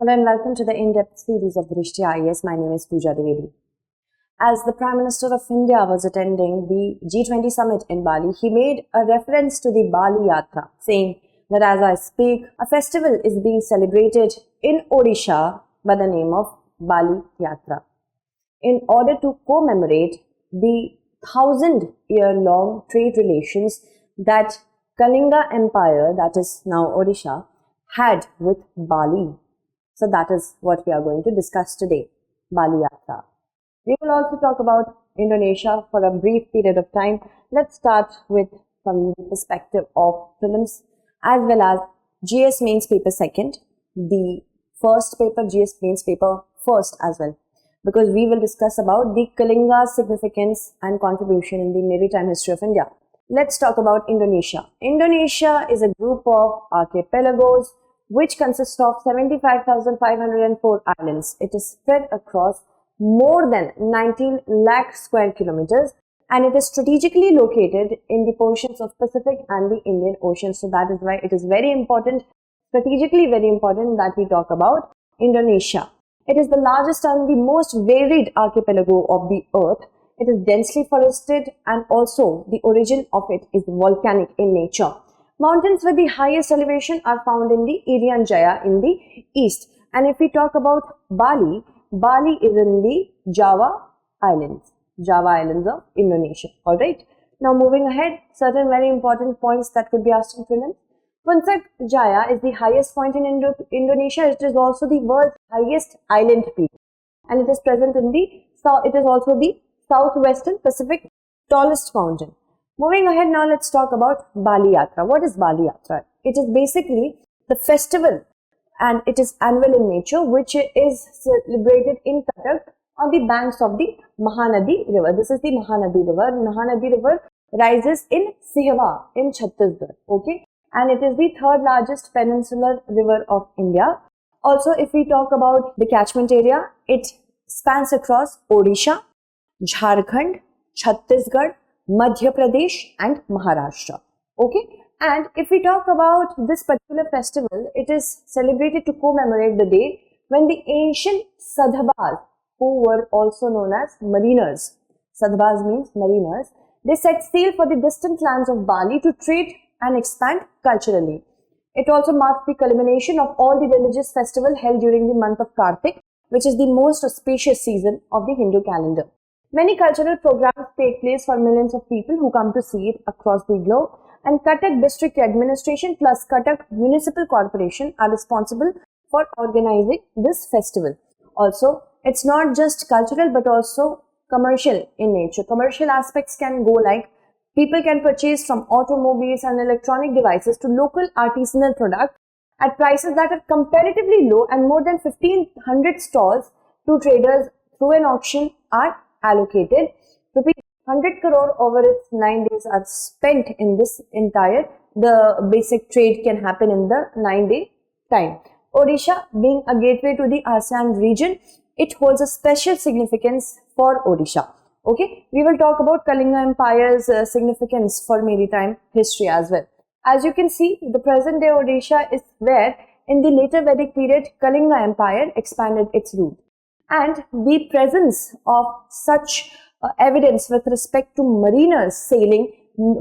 Hello and welcome to the in-depth series of Drishti IAS. My name is Pooja Dwivedi. As the Prime Minister of India was attending the G20 summit in Bali, he made a reference to the Bali Yatra, saying that as I speak, a festival is being celebrated in Odisha by the name of Bali Yatra, in order to commemorate the 1,000-year-long trade relations that Kalinga Empire, that is now Odisha, had with Bali. So that is what we are going to discuss today, Bali Yatra. We will also talk about Indonesia for a brief period of time. Let's start with from the perspective of films as well as GS Mains Paper Second, the first paper, GS Mains Paper First as well, because we will discuss about the Kalinga's significance and contribution in the maritime history of India. Let's talk about Indonesia. Indonesia is a group of archipelagos which consists of 75,504 islands. It is spread across more than 19 lakh square kilometers and it is strategically located in the portions of Pacific and the Indian Ocean. So that is why it is very important, strategically very important, that we talk about Indonesia. It is the largest and the most varied archipelago of the earth. It is densely forested and also the origin of it is volcanic in nature. Mountains with the highest elevation are found in the Irian Jaya in the east. And if we talk about Bali, Bali is in the Java Islands of Indonesia. Alright. Now moving ahead, certain very important points that could be asked in prelims. Puncak Jaya is the highest point in Indonesia. It is also the world's highest island peak. And it is present in the south. It is also the southwestern Pacific tallest mountain. Moving ahead, now let's talk about Bali Yatra. What is Bali Yatra? It is basically the festival and it is annual in nature, which is celebrated in Cuttack on the banks of the Mahanadi River. This is the Mahanadi River. Mahanadi River rises in Sihwa in Chhattisgarh. Okay, and it is the third largest peninsular river of India. Also, if we talk about the catchment area, it spans across Odisha, Jharkhand, Chhattisgarh, Madhya Pradesh and Maharashtra. Okay, and if we talk about this particular festival, it is celebrated to commemorate the day when the ancient Sadhavas, who were also known as mariners, Sadhavas means mariners, they set sail for the distant lands of Bali to trade and expand culturally. It also marks the culmination of all the religious festivals held during the month of Kartik, which is the most auspicious season of the Hindu calendar. Many cultural programs take place for millions of people who come to see it across the globe, and Cuttack District Administration plus Cuttack Municipal Corporation are responsible for organizing this festival. Also, it's not just cultural but also commercial in nature. Commercial aspects can go like people can purchase from automobiles and electronic devices to local artisanal products at prices that are comparatively low, and more than 1,500 stalls to traders through an auction are allocated. Rupees 100 crore over its 9 days are spent in this entire, the basic trade can happen in the 9-day time. Odisha being a gateway to the ASEAN region, it holds a special significance for Odisha. Okay, we will talk about Kalinga Empire's significance for maritime history as well. As you can see, the present day Odisha is where in the later Vedic period Kalinga Empire expanded its route. And the presence of such evidence with respect to mariners sailing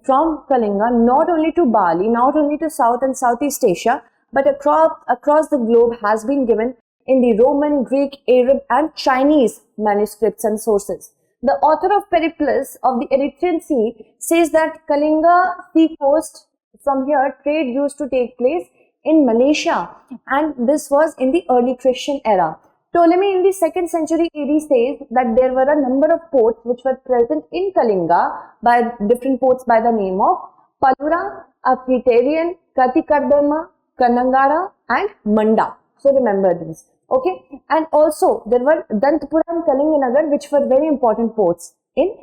from Kalinga not only to Bali, not only to South and Southeast Asia, but across the globe has been given in the Roman, Greek, Arab and Chinese manuscripts and sources. The author of Periplus of the Erythraean Sea says that Kalinga sea coast, from here trade used to take place in Malaysia, and this was in the early Christian era. Ptolemy in the 2nd century AD says that there were a number of ports which were present in Kalinga by different ports by the name of Palura, Aphitarian, Katikardama, Kanangara and Manda. So remember these. Okay, and also there were Dantapura and Kalinganagar, which were very important ports in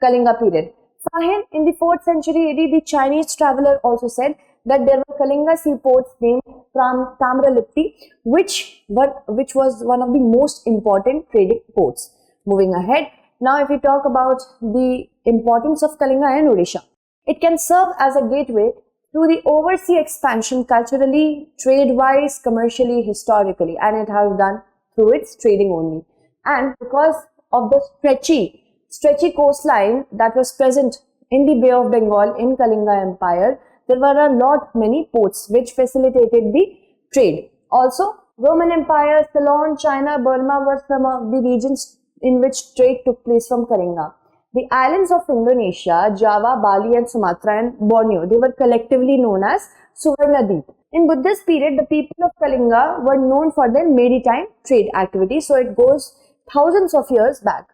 Kalinga period. Fahin in the 4th century AD, the Chinese traveler also said that there were Kalinga seaports named Tamralipti, which was one of the most important trading ports. Moving ahead, now if we talk about the importance of Kalinga and Odisha, it can serve as a gateway to the overseas expansion culturally, trade-wise, commercially, historically, and it has done through its trading only. And because of the stretchy coastline that was present in the Bay of Bengal in Kalinga Empire, there were a lot many ports which facilitated the trade. Also, Roman Empire, Ceylon, China, Burma were some of the regions in which trade took place from Kalinga. The islands of Indonesia, Java, Bali and Sumatra and Borneo, they were collectively known as Suvarnadweep. In Buddhist period, the people of Kalinga were known for their maritime trade activity, so it goes thousands of years back.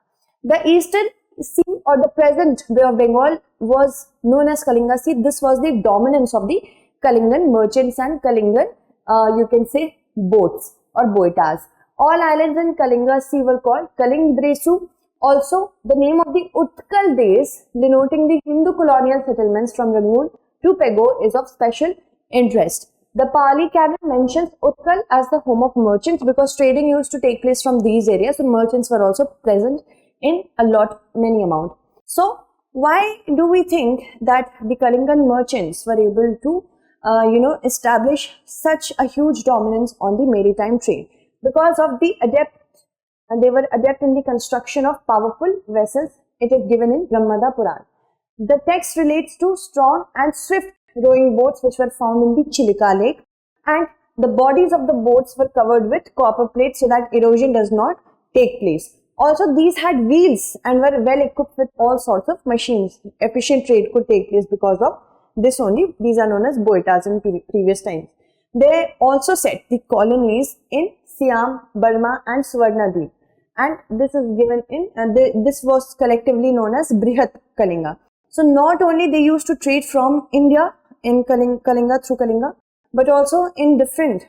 The Eastern Sea or the present Bay of Bengal was known as Kalinga Sea. This was the dominance of the Kalingan merchants and Kalingan, you can say, boats or boitas. All islands in Kalinga Sea were called Kalingdresu. Also, the name of the Utkal Des, denoting the Hindu colonial settlements from Rangoon to Pego, is of special interest. The Pali Canon mentions Utkal as the home of merchants because trading used to take place from these areas, so merchants were also present in many amount. So, why do we think that the Kalingan merchants were able to, establish such a huge dominance on the maritime trade? Because of the they were adept in the construction of powerful vessels. It is given in Brahmada Puran. The text relates to strong and swift rowing boats which were found in the Chilika Lake, and the bodies of the boats were covered with copper plates so that erosion does not take place. Also, these had wheels and were well equipped with all sorts of machines. Efficient trade could take place because of this only. These are known as boitas in previous times. They also set the colonies in Siam, Burma and Suvarnadweep, and this is given in this was collectively known as Brihat Kalinga. So not only they used to trade from India in Kalinga through Kalinga, but also in different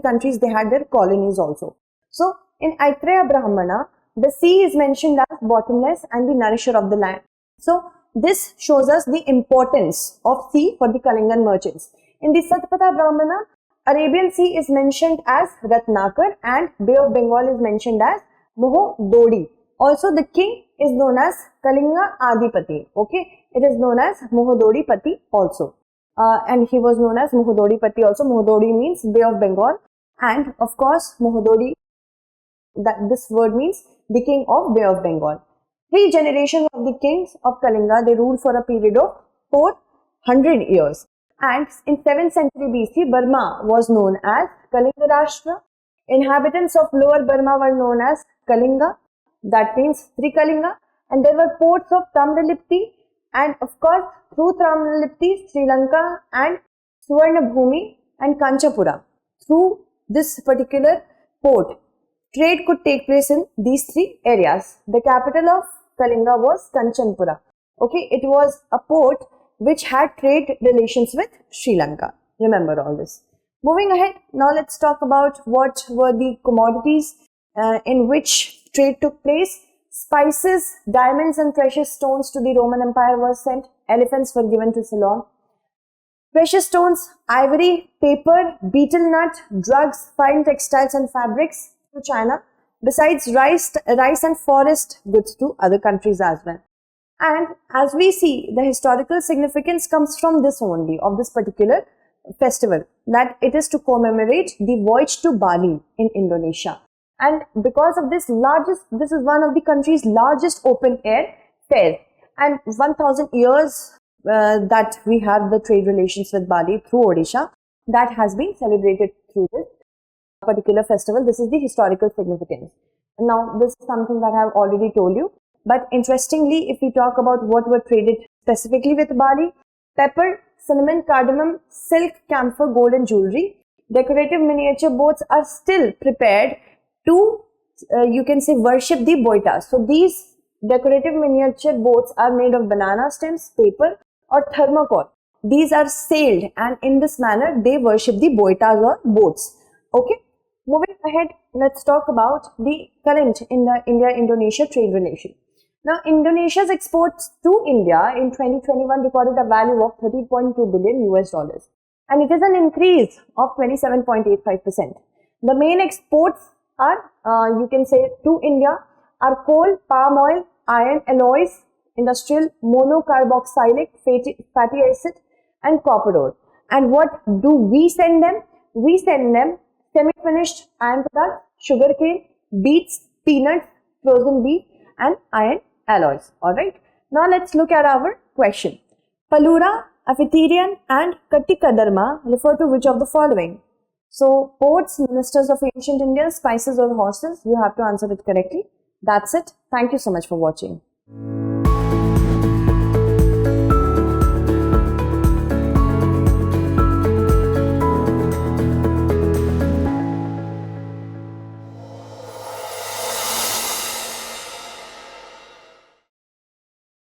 countries they had their colonies also. So in Aitreya Brahmana, the sea is mentioned as bottomless and the nourisher of the land. So this shows us the importance of sea for the Kalingan merchants. In the Satpatha Brahmana, Arabian Sea is mentioned as Ratnakar and Bay of Bengal is mentioned as Mohododi. Also, the king is known as Kalinga Adipati. Okay, it is known as Mohododi Pati also. And he was known as Mohododi Pati also. Mohododi means Bay of Bengal, and of course, Mohododi, that this word means the king of Bay of Bengal. 3 generations of the kings of Kalinga, they ruled for a period of 400 years. And in 7th century BC, Burma was known as Kalinga Rashtra. Inhabitants of Lower Burma were known as Kalinga, that means Trikalinga. And there were ports of Tamralipti, and of course, through Tamralipti, Sri Lanka and Suvarnabhumi and Kanchapura. Through this particular port, trade could take place in these 3 areas. The capital of Kalinga was Kanchanpura. Okay, it was a port which had trade relations with Sri Lanka. Remember all this. Moving ahead, now let's talk about what were the commodities in which trade took place. Spices, diamonds and precious stones to the Roman Empire were sent. Elephants were given to Ceylon. Precious stones, ivory, paper, betel nut, drugs, fine textiles and fabrics to China. Besides rice and forest goods to other countries as well. And as we see, the historical significance comes from this only, of this particular festival, that it is to commemorate the voyage to Bali in Indonesia. And because of this is one of the country's largest open air fair. And 1000 years that we have the trade relations with Bali through Odisha, that has been celebrated through this particular festival. This is the historical significance. Now, this is something that I have already told you. But interestingly, if we talk about what were traded specifically with Bali, pepper, cinnamon, cardamom, silk, camphor, gold and jewelry. Decorative miniature boats are still prepared to, you can say, worship the boitas. So these decorative miniature boats are made of banana stems, paper or thermocol. These are sailed, and in this manner they worship the boitas or boats. Okay. Moving ahead, let's talk about the current in the India-Indonesia trade relation. Now, Indonesia's exports to India in 2021 recorded a value of $30.2 billion US, and it is an increase of 27.85%. The main exports are, you can say, to India are coal, palm oil, iron, alloys, industrial monocarboxylic fatty acid, and copper ore. And what do we send them? We send them semi-finished iron products, sugarcane, beets, peanuts, frozen beef, and iron alloys. Alright. Now let's look at our question. Palura, Aphitherian, and Kattikadarma refer to which of the following? So, poets, ministers of ancient India, spices or horses? You have to answer it correctly. That's it. Thank you so much for watching.